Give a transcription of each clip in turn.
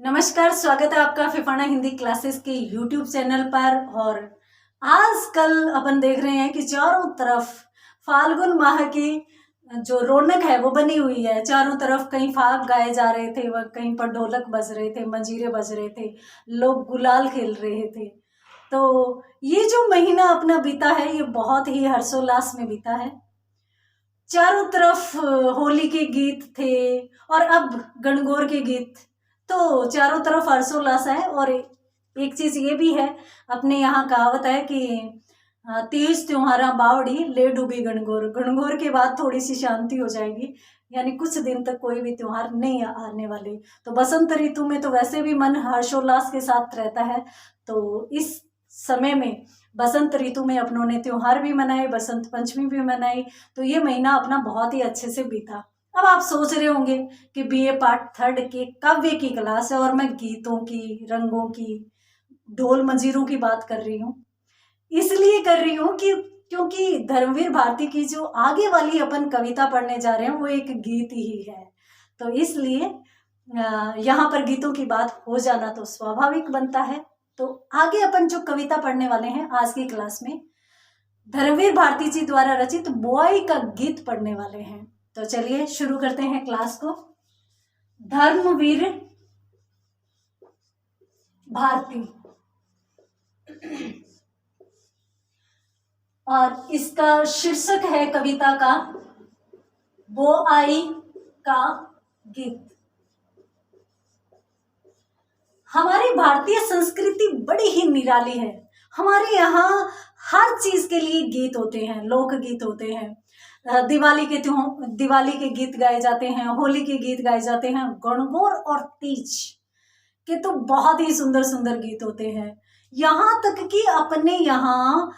नमस्कार, स्वागत है आपका फिफाना हिंदी क्लासेस के यूट्यूब चैनल पर। और आजकल अपन देख रहे हैं कि चारों तरफ फाल्गुन माह की जो रौनक है वो बनी हुई है। चारों तरफ कहीं फाग गाए जा रहे थे, वह कहीं पर ढोलक बज रहे थे, मंजीरे बज रहे थे, लोग गुलाल खेल रहे थे। तो ये जो महीना अपना बीता है ये बहुत ही हर्षोल्लास में बीता है। चारों तरफ होली के गीत थे और अब गणगौर के गीत। तो चारों तरफ हर्षोल्लास है। और एक चीज ये भी है, अपने यहाँ कहावत है कि तीज त्योहारा बावड़ी ले डूबी गणगौर। गणगौर के बाद थोड़ी सी शांति हो जाएगी, यानी कुछ दिन तक कोई भी त्योहार नहीं आने वाले। तो बसंत ऋतु में तो वैसे भी मन हर्षोल्लास के साथ रहता है। तो इस समय में बसंत ऋतु में अपनों ने त्योहार भी मनाए, बसंत पंचमी भी मनाई। तो ये महीना अपना बहुत ही अच्छे से बीता। अब आप सोच रहे होंगे कि बीए पार्ट 3 के काव्य की क्लास है और मैं गीतों की, रंगों की, ढोल मंजीरों की बात कर रही हूँ। इसलिए कर रही हूँ कि क्योंकि धर्मवीर भारती की जो आगे वाली अपन कविता पढ़ने जा रहे हैं वो एक गीत ही है। तो इसलिए यहाँ पर गीतों की बात हो जाना तो स्वाभाविक बनता है। तो आगे अपन जो कविता पढ़ने वाले हैं आज की क्लास में, धर्मवीर भारती जी द्वारा रचित बुआई का गीत पढ़ने वाले हैं। तो चलिए शुरू करते हैं क्लास को। धर्मवीर भारती और इसका शीर्षक है कविता का बुआई का गीत। हमारी भारतीय संस्कृति बड़ी ही निराली है। हमारे यहाँ हर चीज के लिए गीत होते हैं, लोक गीत होते हैं। दिवाली के गीत गाए जाते हैं, होली के गीत गाए जाते हैं, गणगौर और तीज के तो बहुत ही सुंदर सुंदर गीत होते हैं। यहाँ तक कि अपने यहाँ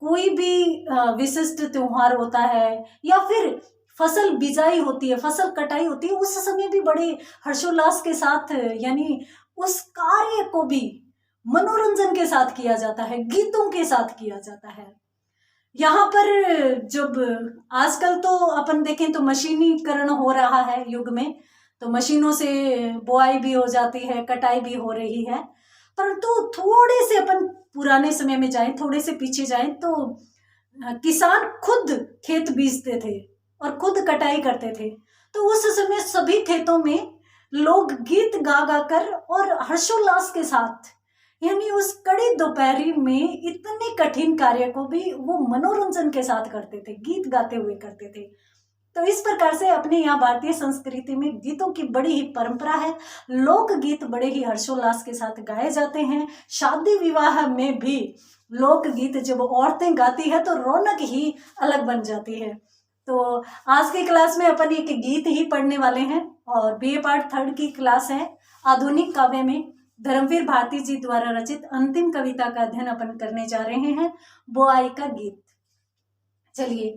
कोई भी विशिष्ट त्योहार होता है या फिर फसल बिजाई होती है, फसल कटाई होती है, उस समय भी बड़े हर्षोल्लास के साथ, यानी उस कार्य को भी मनोरंजन के साथ किया जाता है, गीतों के साथ किया जाता है। यहाँ पर जब आजकल तो अपन देखें तो मशीनीकरण हो रहा है युग में, तो मशीनों से बुआई भी हो जाती है, कटाई भी हो रही है। परंतु थोड़े से अपन पुराने समय में जाएं, थोड़े से पीछे जाएं तो किसान खुद खेत बीजते थे और खुद कटाई करते थे। तो उस समय सभी खेतों में लोग गीत गा गा कर और हर्षोल्लास के साथ, यानी उस कड़ी दोपहरी में इतने कठिन कार्य को भी वो मनोरंजन के साथ करते थे, गीत गाते हुए करते थे। तो इस प्रकार से अपने यहाँ भारतीय संस्कृति में गीतों की बड़ी ही परंपरा है। लोक गीत बड़े ही हर्षोल्लास के साथ गाए जाते हैं। शादी विवाह में भी लोक गीत जब औरतें गाती है तो रौनक ही अलग बन जाती है। तो आज की क्लास में अपन एक गीत ही पढ़ने वाले हैं और बीए पार्ट 3 की क्लास है। आधुनिक काव्य में धर्मवीर भारती जी द्वारा रचित अंतिम कविता का अध्ययन अपन करने जा रहे हैं, बुआई का गीत। चलिए,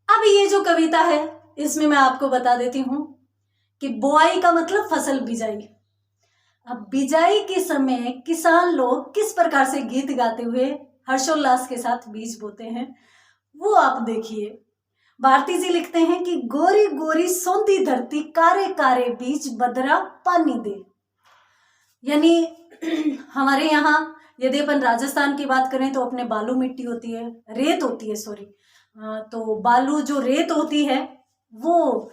अब ये जो कविता है इसमें मैं आपको बता देती हूँ कि बुआई का मतलब फसल बिजाई। अब बिजाई के समय किसान लोग किस प्रकार से गीत गाते हुए हर्षोल्लास के साथ बीज बोते हैं वो आप देखिए। भारती जी लिखते हैं कि गोरी गोरी सौंधी धरती, कारे कारे बीज बदरा पानी दे। यानी हमारे यहाँ यदि अपन राजस्थान की बात करें तो अपने बालू मिट्टी होती है, रेत होती है, सॉरी, तो बालू जो रेत होती है वो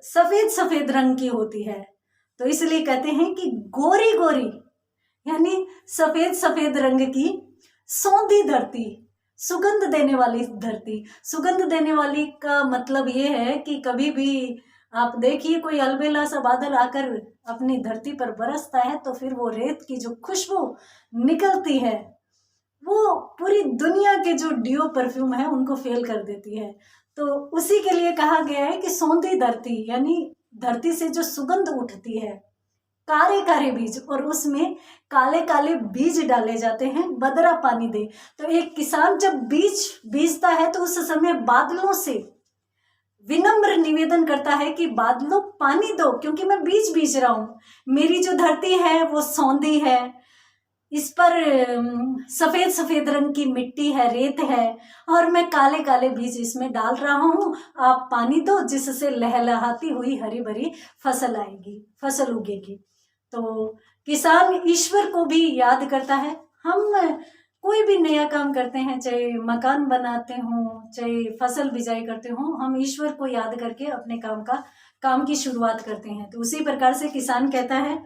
सफेद सफेद रंग की होती है। तो इसलिए कहते हैं कि गोरी गोरी यानी सफेद सफेद रंग की, सौंधी धरती, सुगंध देने वाली धरती। सुगंध देने वाली का मतलब ये है कि कभी भी आप देखिए कोई अलबेला सा बादल आकर अपनी धरती पर बरसता है तो फिर वो रेत की जो खुशबू निकलती है वो पूरी दुनिया के जो डियो परफ्यूम है उनको फेल कर देती है। तो उसी के लिए कहा गया है कि सौंधी धरती, यानी धरती से जो सुगंध उठती है, कारे कारे बीज, और उसमें काले काले बीज डाले जाते हैं, बदरा पानी दे। तो एक किसान जब बीज बीजता है तो उस समय बादलों से विनम्र निवेदन करता है कि बादलों पानी दो, क्योंकि मैं बीज बीज रहा हूं, मेरी जो धरती है वो सौंधी है, इस पर सफेद सफेद रंग की मिट्टी है, रेत है, और मैं काले काले बीज इसमें डाल रहा हूं, आप पानी दो जिससे लहलहाती हुई हरी भरी फसल आएगी, फसल उगेगी। तो किसान ईश्वर को भी याद करता है। हम कोई भी नया काम करते हैं, चाहे मकान बनाते हों, चाहे फसल बिजाई करते हों, हम ईश्वर को याद करके अपने काम की शुरुआत करते हैं। तो उसी प्रकार से किसान कहता है,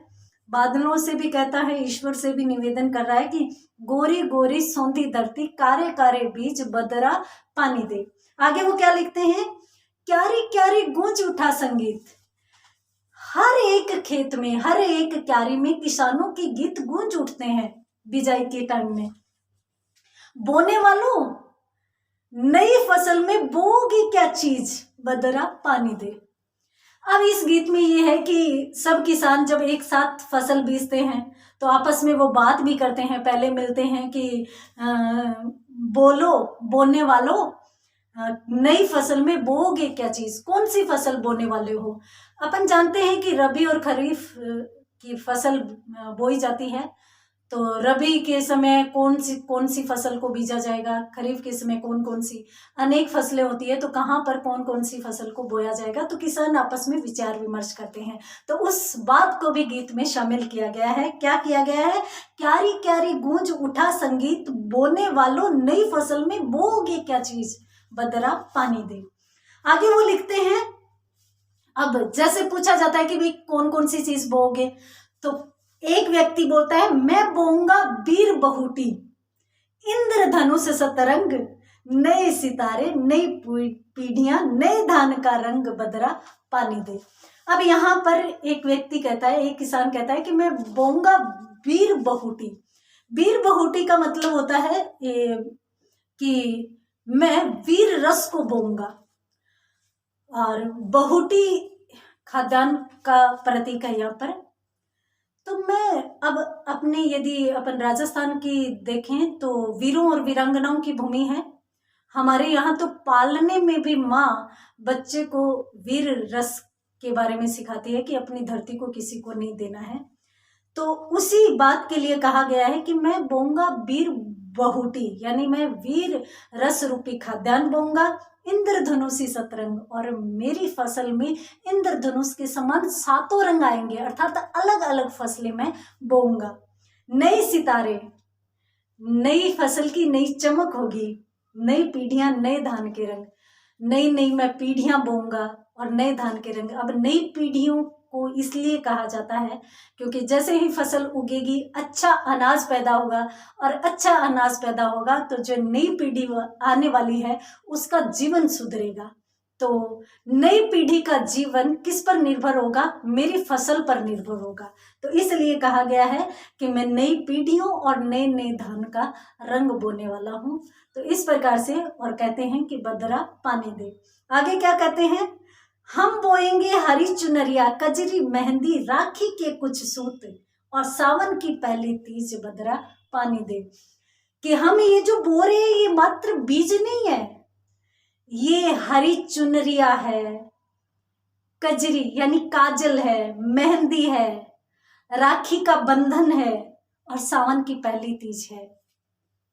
बादलों से भी कहता है, ईश्वर से भी निवेदन कर रहा है कि गोरी गोरी सौंधी धरती, कारे कारे बीज बदरा पानी दे। आगे वो क्या लिखते हैं, क्यारी क्यारी गूंज उठा संगीत। हर एक खेत में, हर एक क्यारी में किसानों के गीत गूंज उठते हैं बिजाई के टाइम में। बोने वालों, नई फसल में बोओगी क्या चीज, बदरा पानी दे। अब इस गीत में ये है कि सब किसान जब एक साथ फसल बीजते हैं तो आपस में वो बात भी करते हैं। पहले मिलते हैं कि बोलो बोने वालों, नई फसल में बोओगे क्या चीज, कौन सी फसल बोने वाले हो। अपन जानते हैं कि रबी और खरीफ की फसल बोई जाती है। तो रबी के समय कौन सी फसल को बीजा जाएगा, खरीफ के समय कौन कौन सी, अनेक फसलें होती है तो कहाँ पर कौन कौन सी फसल को बोया जाएगा। तो किसान आपस में विचार विमर्श करते हैं। तो उस बात को भी गीत में शामिल किया गया है। क्या किया गया है, क्यारी क्यारी गूंज उठा संगीत, बोने वालों नई फसल में बोओगे क्या चीज, बदरा पानी दे। आगे वो लिखते हैं, अब जैसे पूछा जाता है कि भाई कौन कौन सी चीज बोओगे, तो एक व्यक्ति बोलता है, मैं बोऊंगा वीर बहुटी, इंद्रधनुष सतरंग, नए सितारे नई पीढ़ियां, नए धान का रंग, बदरा पानी दे। अब यहाँ पर एक व्यक्ति कहता है, एक किसान कहता है कि मैं बोऊंगा वीर बहुटी। वीर बहुटी का मतलब होता है कि मैं वीर रस को बोऊंगा, और बहुटी खाद्यान्न का प्रतीक है यहाँ पर। तो मैं अब अपने, यदि अपन राजस्थान की देखें तो वीरों और वीरांगनाओं की भूमि है। हमारे यहाँ तो पालने में भी माँ बच्चे को वीर रस के बारे में सिखाती है कि अपनी धरती को किसी को नहीं देना है। तो उसी बात के लिए कहा गया है कि मैं बोऊंगा वीर बहुटी, यानी मैं वीर रस रूपी खाद्यान्न बोऊंगा, इंद्रधनुषी सतरंग, और मेरी फसल में इंद्रधनुष के समान सातों रंग आएंगे, अर्थात अलग अलग फसलें मैं बोऊंगा। नए सितारे, नई फसल की नई चमक होगी, नई पीढ़ियां नए धान के रंग, नई नई मैं पीढ़ियां बोऊंगा और नए धान के रंग। अब नई पीढ़ियों को इसलिए कहा जाता है क्योंकि जैसे ही फसल उगेगी अच्छा अनाज पैदा होगा, और अच्छा अनाज पैदा होगा तो जो नई पीढ़ी आने वाली है उसका जीवन सुधरेगा। तो नई पीढ़ी का जीवन किस पर निर्भर होगा, मेरी फसल पर निर्भर होगा। तो इसलिए कहा गया है कि मैं नई पीढ़ियों और नए नए धान का रंग बोने वाला हूँ। तो इस प्रकार से, और कहते हैं कि बदरा पानी दे। आगे क्या कहते हैं, हम बोएंगे हरी चुनरिया, कजरी मेहंदी, राखी के कुछ सूत, और सावन की पहली तीज, बदरा पानी दे। कि हम ये जो बो रहे हैं ये मात्र बीज नहीं है, ये हरी चुनरिया है, कजरी यानी काजल है, मेहंदी है, राखी का बंधन है, और सावन की पहली तीज है,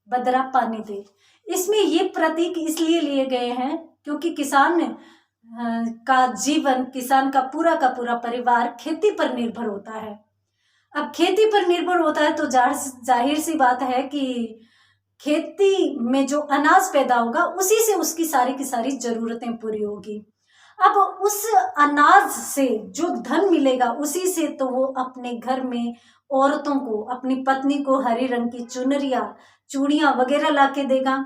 बदरा पानी दे। इसमें ये प्रतीक इसलिए लिए गए हैं क्योंकि किसान का जीवन, किसान का पूरा परिवार खेती पर निर्भर होता है। अब खेती पर निर्भर होता है तो जाहिर सी बात है कि खेती में जो अनाज पैदा होगा उसी से उसकी सारी की सारी जरूरतें पूरी होगी। अब उस अनाज से जो धन मिलेगा उसी से तो वो अपने घर में औरतों को, अपनी पत्नी को हरे रंग की चुनरिया, चूड़ियां वगैरह ला के देगा,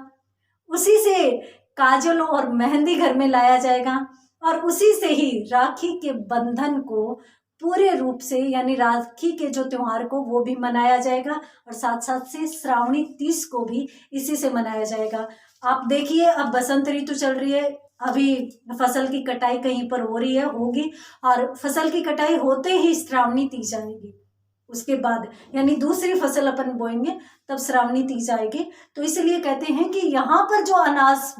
उसी से काजल और मेहंदी घर में लाया जाएगा, और उसी से ही राखी के बंधन को पूरे रूप से, यानी राखी के जो त्योहार को वो भी मनाया जाएगा, और साथ साथ से श्रावणी तीज को भी इसी से मनाया जाएगा। आप देखिए अब बसंत ऋतु चल रही है, अभी फसल की कटाई कहीं पर हो रही है, होगी, और फसल की कटाई होते ही श्रावणी तीज आएगी। उसके बाद यानी दूसरी फसल अपन बोएंगे तब श्रावणी तीज आएगी। तो इसलिए कहते हैं कि यहाँ पर जो अनाज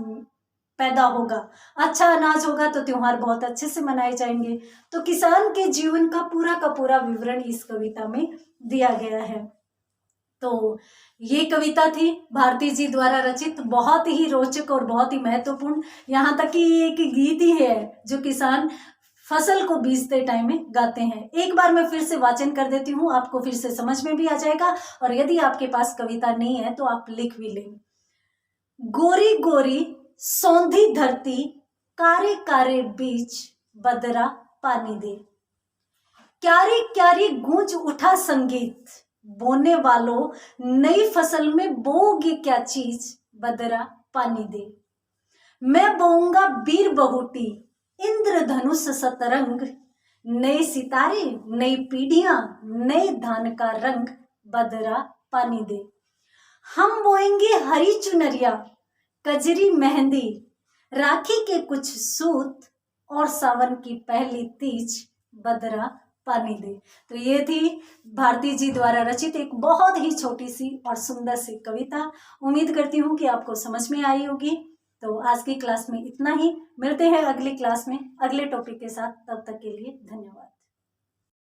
पैदा होगा, अच्छा अनाज होगा तो त्योहार बहुत अच्छे से मनाए जाएंगे। तो किसान के जीवन का पूरा विवरण इस कविता में दिया गया है। तो ये कविता थी भारती जी द्वारा रचित, बहुत ही रोचक और बहुत ही महत्वपूर्ण। यहाँ तक कि एक गीत ही है जो किसान फसल को बीजते टाइम में गाते हैं। एक बार मैं फिर से वाचन कर देती हूँ, आपको फिर से समझ में भी आ जाएगा, और यदि आपके पास कविता नहीं है तो आप लिख भी लें। गोरी गोरी सौंधी धरती, कारे कारे बीज बदरा पानी दे। क्यारी क्यारी गूंज उठा संगीत, बोने वालों नई फसल में बोओगे क्या चीज, बदरा पानी दे। मैं बोऊंगा वीर बहुटी, इंद्रधनुष सतरंग, नए सितारे नई पीढ़ियां नए धान का रंग, बदरा पानी दे। हम बोएंगे हरी चुनरिया, कजरी मेहंदी, राखी के कुछ सूत और सावन की पहली तीज, बदरा पानी दे। तो ये थी भारती जी द्वारा रचित एक बहुत ही छोटी सी और सुंदर सी कविता। उम्मीद करती हूँ कि आपको समझ में आई होगी। तो आज की क्लास में इतना ही, मिलते हैं अगली क्लास में अगले टॉपिक के साथ। तब तक के लिए धन्यवाद।